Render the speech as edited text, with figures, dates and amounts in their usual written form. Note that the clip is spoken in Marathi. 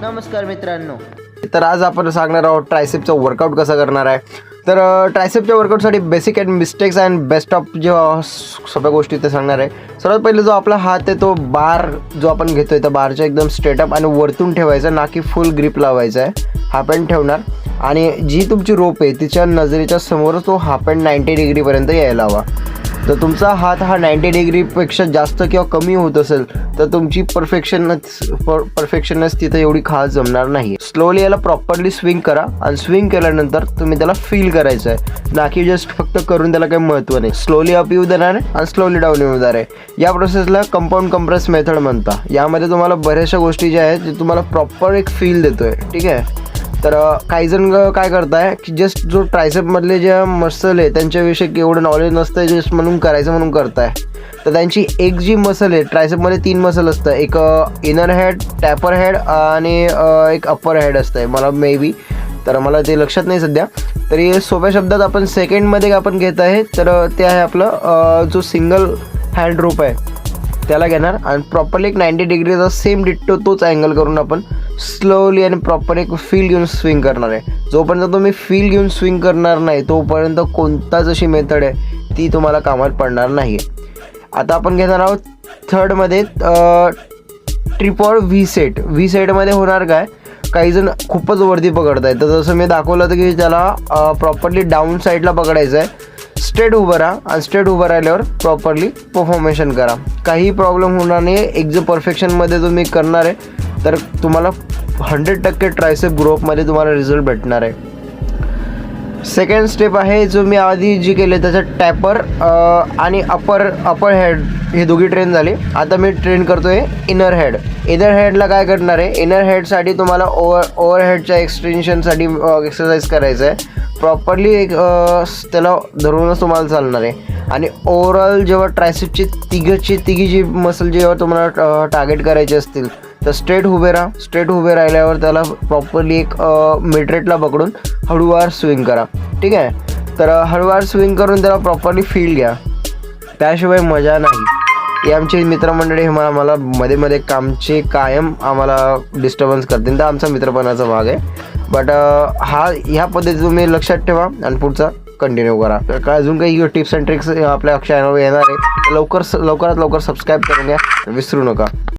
नमस्कार मित्रांनो, तर आज आपण सांगणार आहोत ट्रायसेपचा वर्कआउट कसा करणार आहे. तर ट्रायसेपच्या वर्कआउटसाठी basic and mistakes and best of जे सगळ्या गोष्टी ते सांगणार आहे. सर्वात पहिले जो आपला हात आहे तो बार जो आपण घेतोय त्या बारच्या एकदम स्ट्रेटअप आणि वरतून ठेवायचा, ना की फुल ग्रिप लावायचा आहे. हाफ हँड ठेवणार आणि जी तुमची रोप आहे तिच्या नजरेच्या समोरच तो हाफ हँड 90 डिग्रीपर्यंत यायला हवा. तर तुमचा हात हा 90 डिग्रीपेक्षा जास्त किंवा कमी होत असेल तर तुमची परफेक्शनच तिथं एवढी खास जमणार नाही. स्लोली याला प्रॉपरली स्विंग करा आणि स्विंग केल्यानंतर तुम्ही त्याला फील करायचं आहे, ना की जस्ट फक्त करून त्याला काही महत्त्व नाही. स्लोली अप येऊ देणार आहे आणि स्लोली डाऊन येऊ देणार आहे. या प्रोसेसला कंपाऊंड कंप्रेस मेथड म्हणतात. यामध्ये तुम्हाला बऱ्याचशा गोष्टी ज्या आहेत ते तुम्हाला प्रॉपर एक फील देतोय. ठीक आहे. तर काही जण काय करताय की जस्ट जो ट्रायसेपमधले जे मसल आहे त्यांच्याविषयी एवढं नॉलेज नसतं, जस्ट म्हणून करायचं म्हणून करताय. तर त्यांची एक जी मसल आहे, ट्रायसेपमध्ये 3 मसल असतं, एक इनर हेड, टॅपर हेड आणि एक अप्पर हेड असतं मला मे बी, तर मला ते लक्षात नाही सध्या. तरी सोप्या शब्दात आपण सेकंडमध्ये आपण घेत आहे तर ते आहे आपलं जो सिंगल हँड रोप आहे त्याला घेणार आणि प्रॉपरली एक 90 डिग्रीचा सेम डिट्टो तोच अँगल करून आपण स्लोली आणि प्रॉपर एक फील घेऊन स्विंग करणार आहे. जोपर्यंत तुम्ही फील घेऊन स्विंग करणार नाही तोपर्यंत कोणताच अशी मेथड आहे ती तुम्हाला कामात पडणार नाही. आता आपण घेणार आहोत थर्डमध्ये ट्रिपॉड व्ही सेट. व्ही सेटमध्ये होणार काय, काही जण खूपच वरती पकडत आहे, तर जसं मी दाखवलं होतं की त्याला प्रॉपरली डाऊन साईडला पकडायचं आहे. स्ट्रेट उभं राहा आणि स्ट्रेट उभं राहिल्यावर प्रॉपरली परफॉर्मेशन करा. काही प्रॉब्लेम होणार नाही. एक जो परफेक्शनमध्ये तुम्ही करणार आहे तर तुम्हाला 100% ट्रायसेप ग्रोपमध्ये तुम्हाला रिझल्ट भेटणार आहे. सेकंड स्टेप आहे जो मी आधी जी केले त्याच्यात टॅपर आणि अपर हेड हे दोघी ट्रेन झाले. आता मी ट्रेन करतो आहे इनर हेड. इनर हेडला काय करणार आहे, इनर हेडसाठी तुम्हाला ओव्हर हेडच्या एक्सटेन्शनसाठी एक्सरसाइज करायचं आहे. प्रॉपरली एक त्याला धरूनच तुम्हाला चालणार आहे. आणि ओव्हरऑल जेव्हा ट्रायसेपची तिघी जी मसल जेव्हा तुम्हाला टार्गेट करायचे असतील तर स्ट्रेट उभे राहा. स्ट्रेट उभे राहिल्यावर त्याला प्रॉपरली एक मिडरेटला पकडून हळूवार स्विंग करा. ठीक आहे. तर हळूवार स्विंग करून त्याला प्रॉपरली फील घ्या, त्याशिवाय मजा नाही. हे आमचे मित्रमंडळी हे मला मध्ये मध्ये कामचे कायम आम्हाला डिस्टर्बन्स करतील, तर आमचा मित्रपणाचा भाग आहे. बट ह्या पद्धती तुम्ही लक्षात ठेवा आणि पुढचा कंटिन्यू करा. तर अजून काही टिप्स अँड ट्रिक्स आपल्या चॅनलवर येणार आहे, लवकरात लवकर सबस्क्राईब करून घ्या, विसरू नका.